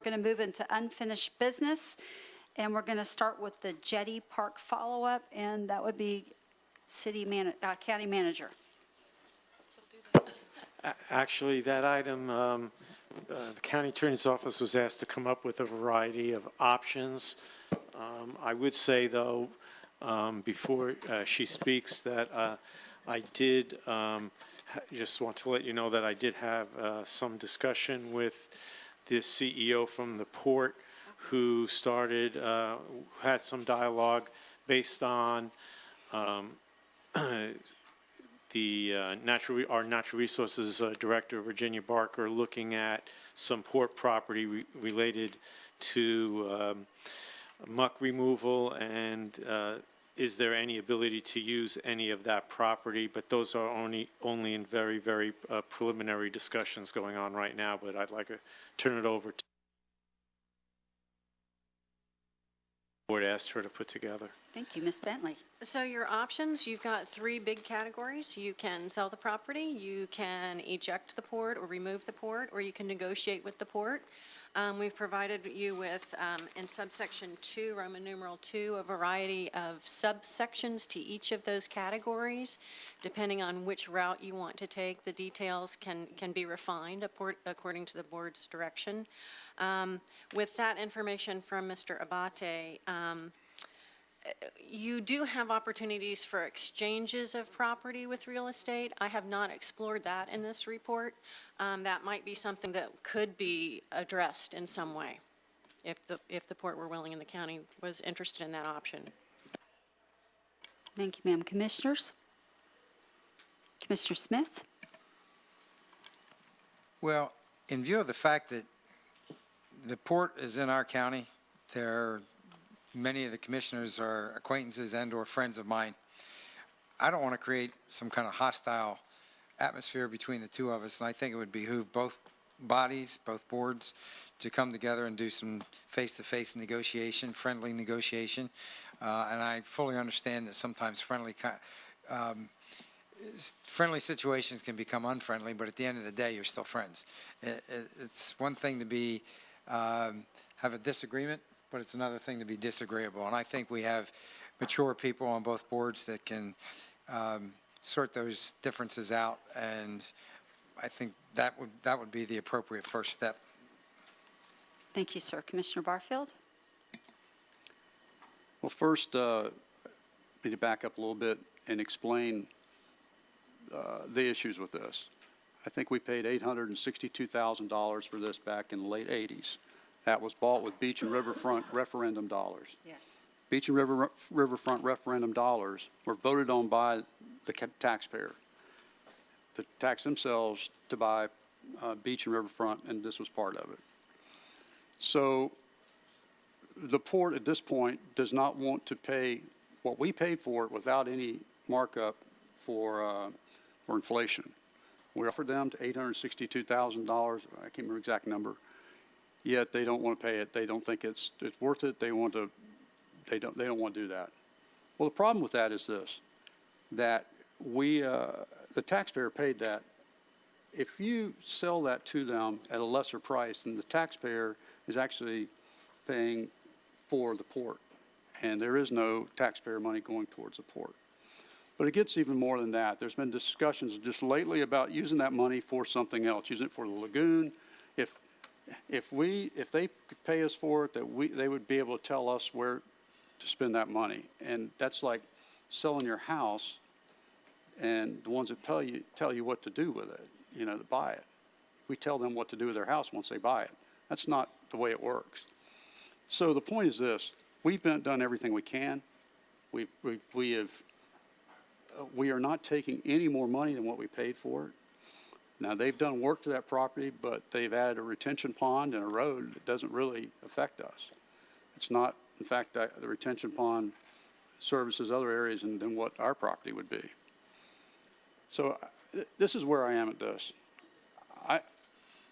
Going to move into unfinished business, and we're going to start with the Jetty Park follow-up, and that would be county manager. Actually, that item, the county attorney's office was asked to come up with a variety of options. I would say, though, before she speaks, that I did just want to let you know that I did have some discussion with the CEO from the port, who started, had some dialogue based on our natural resources director, Virginia Barker, looking at some port property related to muck removal, and is there any ability to use any of that property? But those are only in very, very preliminary discussions going on right now. But I'd like to turn it over to the board, asked her to put together. Thank you, Ms. Bentley. So your options, you've got three big categories. You can sell the property, you can eject the port or remove the port, or you can negotiate with the port. We've provided you with, in subsection 2, Roman numeral 2, a variety of subsections to each of those categories. Depending on which route you want to take, the details can be refined according to the board's direction. With that information from Mr. Abate, you do have opportunities for exchanges of property with real estate. I have not explored that in this report. That might be something that could be addressed in some way if the port were willing and the county was interested in that option. Thank you, ma'am. Commissioners? Commissioner Smith? Well, in view of the fact that the port is in our county, many of the commissioners are acquaintances and or friends of mine. I don't want to create some kind of hostile atmosphere between the two of us, and I think it would behoove both bodies, both boards, to come together and do some face-to-face negotiation, friendly negotiation. And I fully understand that sometimes friendly situations can become unfriendly, but at the end of the day, you're still friends. It's one thing to have a disagreement, but it's another thing to be disagreeable. And I think we have mature people on both boards that can sort those differences out, and I think that would be the appropriate first step. Thank you, sir. Commissioner Barfield? Well, first, I need to back up a little bit and explain the issues with this. I think we paid $862,000 for this back in the late 80s. That was bought with beach and riverfront referendum dollars. Yes. Beach and riverfront referendum dollars were voted on by the taxpayer. The tax themselves to buy beach and riverfront, and this was part of it. So the port at this point does not want to pay what we paid for it without any markup for inflation. We offered them to $862,000. I can't remember the exact number. Yet they don't want to pay it. They don't think it's worth it. They don't want to do that. Well, the problem with that is this: that the taxpayer paid that. If you sell that to them at a lesser price, then the taxpayer is actually paying for the port, and there is no taxpayer money going towards the port. But it gets even more than that. There's been discussions just lately about using that money for something else, using it for the lagoon. If they could pay us for it, they would be able to tell us where to spend that money. And that's like selling your house, and the ones that tell you what to do with it, to buy it. We tell them what to do with their house once they buy it. That's not the way it works. So the point is this: we've done everything we can. We are not taking any more money than what we paid for it. Now, they've done work to that property, but they've added a retention pond and a road that doesn't really affect us. It's not, in fact, the retention pond services other areas than what our property would be. So this is where I am at this.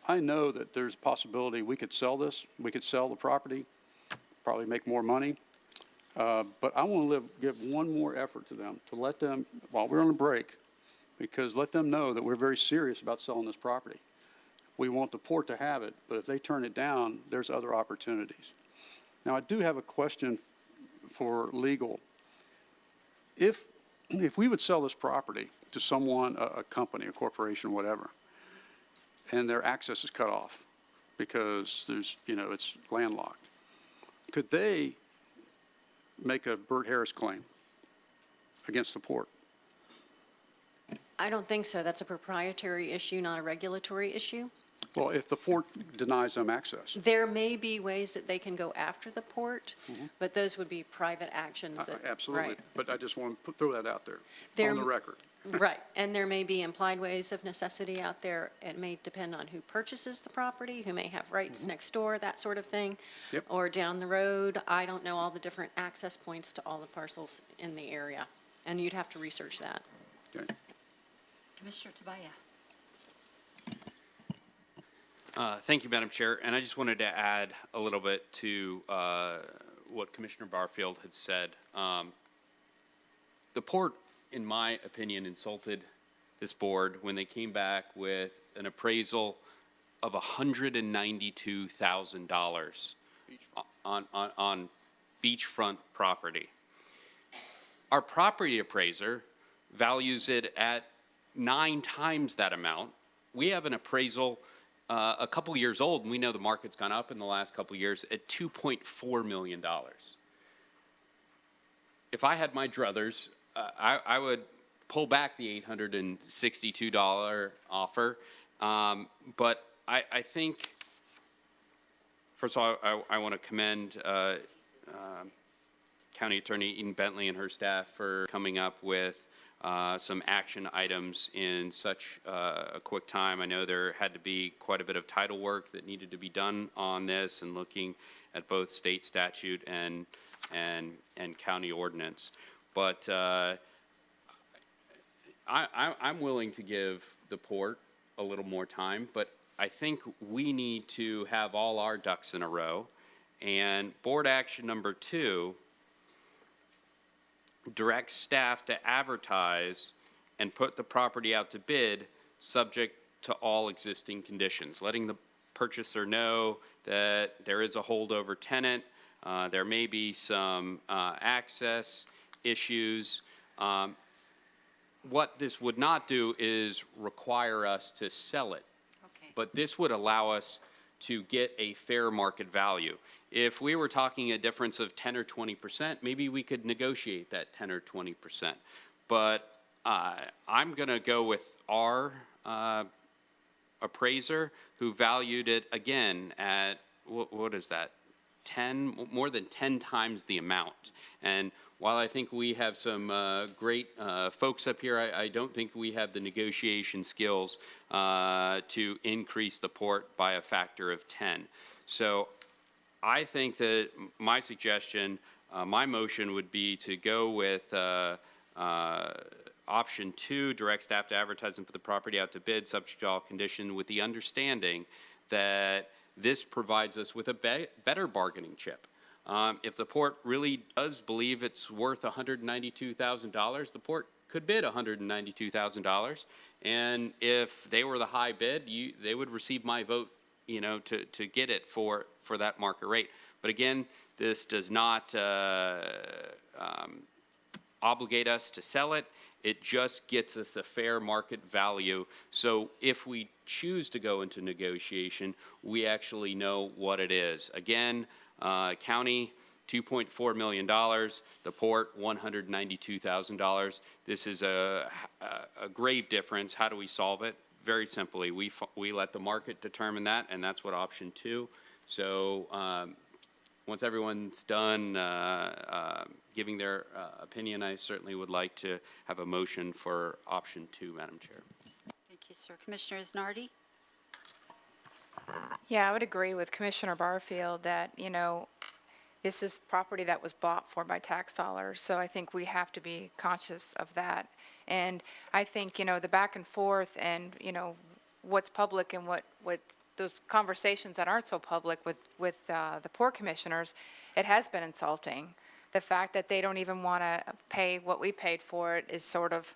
I know that there's a possibility we could sell this. We could sell the property, probably make more money. But I want to give one more effort to them, to let them, while we're on a break, because let them know that we're very serious about selling this property. We want the port to have it, but if they turn it down, there's other opportunities. Now, I do have a question for legal. If we would sell this property to someone, a company, a corporation, whatever, and their access is cut off because there's, it's landlocked, could they make a Bert Harris claim against the port? I don't think so. That's a proprietary issue, not a regulatory issue. Well, if the port denies them access. There may be ways that they can go after the port, but those would be private actions. Absolutely. Right. But I just want to throw that out there There- on the record. Right, and there may be implied ways of necessity out there. It may depend on who purchases the property, who may have rights next door, that sort of thing. Yep. Or down the road. I don't know all the different access points to all the parcels in the area, and you'd have to research that. Okay. Commissioner Tobias. Thank you, Madam Chair. And I just wanted to add a little bit to what Commissioner Barfield had said. The port, in my opinion, insulted this board when they came back with an appraisal of $192,000 on beachfront property. Our property appraiser values it at 9 times that amount. We have an appraisal a couple years old, and we know the market's gone up in the last couple years at $2.4 million. If I had my druthers, I would pull back the $862 offer. But I think, first of all, I want to commend County Attorney Eden Bentley and her staff for coming up with some action items in such a quick time. I know there had to be quite a bit of title work that needed to be done on this, and looking at both state statute and county ordinance. But I'm willing to give the port a little more time, but I think we need to have all our ducks in a row. And board action number 2 directs staff to advertise and put the property out to bid subject to all existing conditions, letting the purchaser know that there is a holdover tenant, there may be some access issues. What this would not do is require us to sell it, but this would allow us to get a fair market value. If we were talking a difference of 10 or 20%, maybe we could negotiate that 10 or 20%. But I'm going to go with our appraiser, who valued it again at, what is that, more than 10 times the amount. And while I think we have some great folks up here, I don't think we have the negotiation skills to increase the port by a factor of 10. So I think that my suggestion, my motion would be to go with option 2, direct staff to advertise and put the property out to bid subject to all conditions, with the understanding that this provides us with a better bargaining chip. If the port really does believe it's worth $192,000, the port could bid $192,000. And if they were the high bid, they would receive my vote, to get it for that market rate. But again, this does not obligate us to sell it. It just gets us a fair market value. So if we choose to go into negotiation, we actually know what it is. Again, county, $2.4 million. The port, $192,000. This is a grave difference. How do we solve it? Very simply, we let the market determine that, and that's what option 2. So once everyone's done giving their opinion, I certainly would like to have a motion for option 2, Madam Chair. Thank you, sir. Commissioner Isnardi? Yeah, I would agree with Commissioner Barfield that, this is property that was bought for by tax dollars, so I think we have to be conscious of that. And I think, the back and forth and, what's public and what those conversations that aren't so public with the port commissioners, it has been insulting. The fact that they don't even want to pay what we paid for it is sort of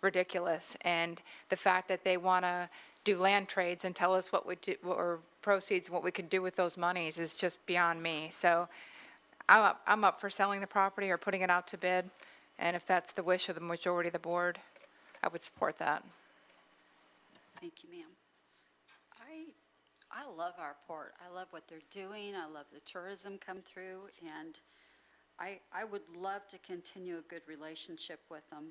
ridiculous. And the fact that they want to do land trades and tell us what we do, or proceeds, what we could do with those monies is just beyond me. So I'm up for selling the property or putting it out to bid. And if that's the wish of the majority of the board, I would support that. Thank you, ma'am. I love our port. I love what they're doing. I love the tourism come through, and I would love to continue a good relationship with them.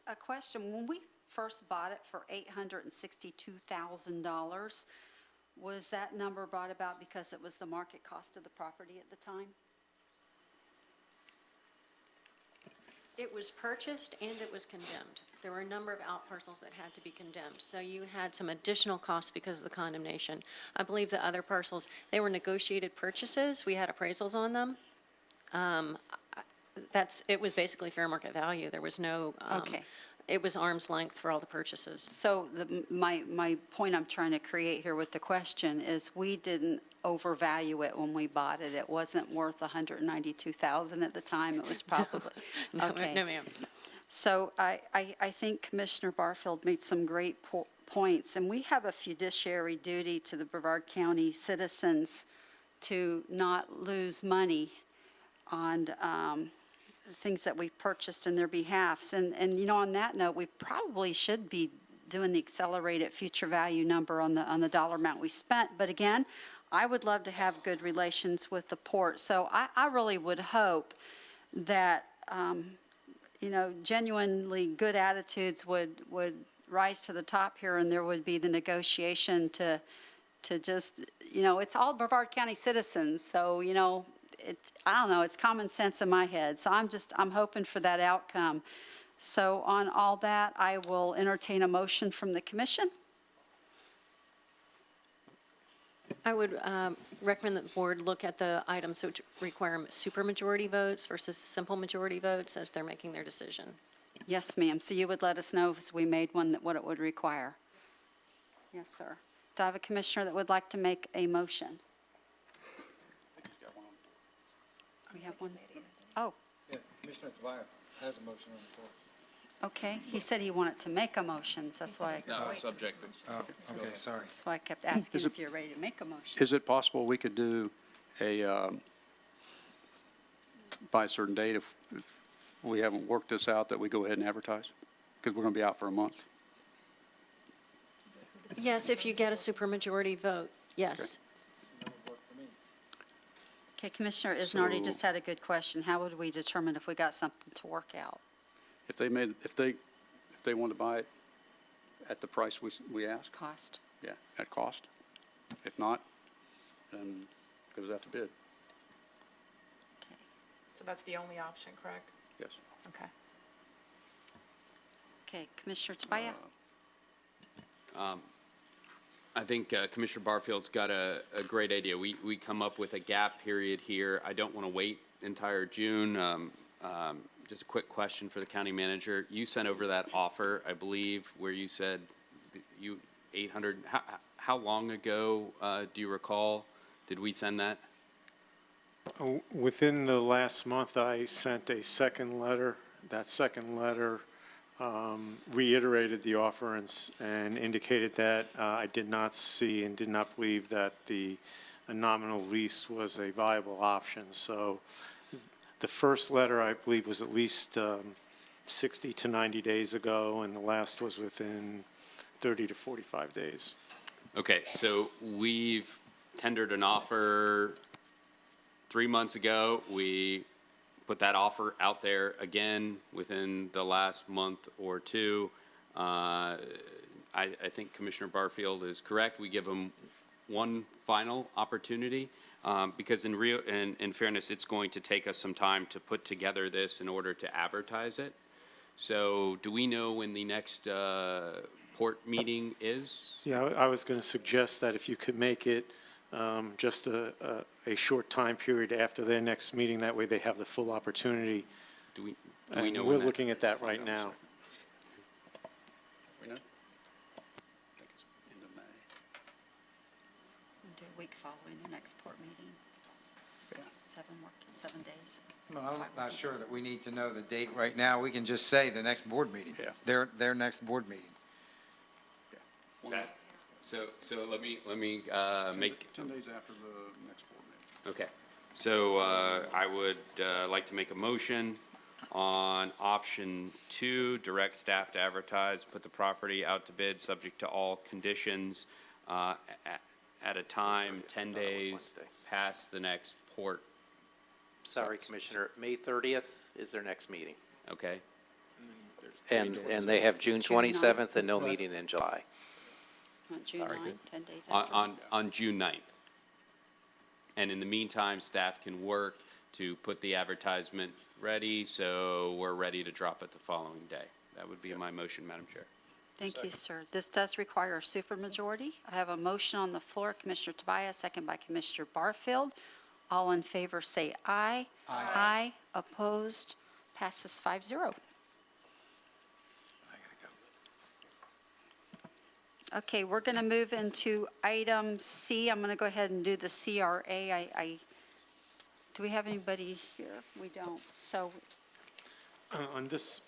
A question, when we first bought it for $862,000, was that number brought about because it was the market cost of the property at the time? It was purchased and it was condemned. There were a number of out parcels that had to be condemned. So you had some additional costs because of the condemnation. I believe the other parcels, they were negotiated purchases. We had appraisals on them. It was basically fair market value. There was no, Okay. It was arm's length for all the purchases. So my point I'm trying to create here with the question is we didn't overvalue it when we bought it. It wasn't worth $192,000 at the time. It was probably, okay. No, ma'am. So I think Commissioner Barfield made some great points, and we have a fiduciary duty to the Brevard County citizens to not lose money on things that we've purchased in their behalfs. And you know, on that note, we probably should be doing the accelerated future value number on the dollar amount we spent. But again, I would love to have good relations with the port. So I really would hope that, you know, genuinely good attitudes would rise to the top here, and there would be the negotiation to just, you know, it's all Brevard County citizens. So, you know, I don't know, it's common sense in my head. So I'm hoping for that outcome. So on all that, I will entertain a motion from the commission. I would recommend that the board look at the items which require supermajority votes versus simple majority votes as they're making their decision. Yes, ma'am. So you would let us know if we made one, what it would require? Yes, sir. Do I have a commissioner that would like to make a motion? We have one. Oh, Yeah, Commissioner Tobias has a motion on the floor. okay. He said he wanted to make a motion, so that's why subject. Oh, okay, sorry. that's why I kept asking if you're ready to make a motion. Is it possible we could do by a certain date if we haven't worked this out, that we go ahead and advertise? Because we're going to be out for a month. Yes, if you get a supermajority vote, yes. Okay, Commissioner Isnardi So- just had a good question. How would we determine if we got something to work out? If they want to buy it at the price we ask, Cost? yeah, at cost. If not, then it goes out to bid. Okay. So that's the only option, correct? Yes. Okay. Okay, Commissioner Tobias? I think Commissioner Barfield's got a great idea. We come up with a gap period here. I don't want to wait entire June. Just a quick question for the county manager. You sent over that offer, I believe, where you said you 800. How long ago do you recall did we send that? Within the last month, I sent a second letter. That second letter reiterated the offer and indicated that I did not see and did not believe that a nominal lease was a viable option. So the first letter, I believe, was at least 60 to 90 days ago, and the last was within 30 to 45 days. Okay, so we've tendered an offer 3 months ago. We put that offer out there again within the last month or two. I think Commissioner Barfield is correct. We give them one final opportunity because in fairness, it's going to take us some time to put together this in order to advertise it. So do we know when the next port meeting is? Yeah, I was going to suggest that if you could make it just a short time period after their next meeting, that way they have the full opportunity. Do we And know we're when that- looking at that right now. We know? I think it's end of May. Do a week following the next port meeting, Yeah. 7 days. No, I'm not sure that we need to know the date right now. We can just say the next board meeting. Yeah. Their next board meeting. Okay. So let me make 10 days after the next board meeting. Okay, so I would like to make a motion on option 2, direct staff to advertise, put the property out to bid, subject to all conditions, at a time 10 days Wednesday. past the next port. Sorry, Commissioner, May 30th is their next meeting. Okay, And they have June June 27th and no meeting in July. On June Sorry. 9, 10 days after. on June 9th. And in the meantime, staff can work to put the advertisement ready, so we're ready to drop it the following day. That would be my motion, Madam Chair. Thank you, sir. This does require a supermajority. I have a motion on the floor, Commissioner Tobias, second by Commissioner Barfield. All in favor say aye. Aye. Opposed? Passes 5-0. Okay, we're going to move into item C. I'm going to go ahead and do the CRA. Do we have anybody here? We don't. So On this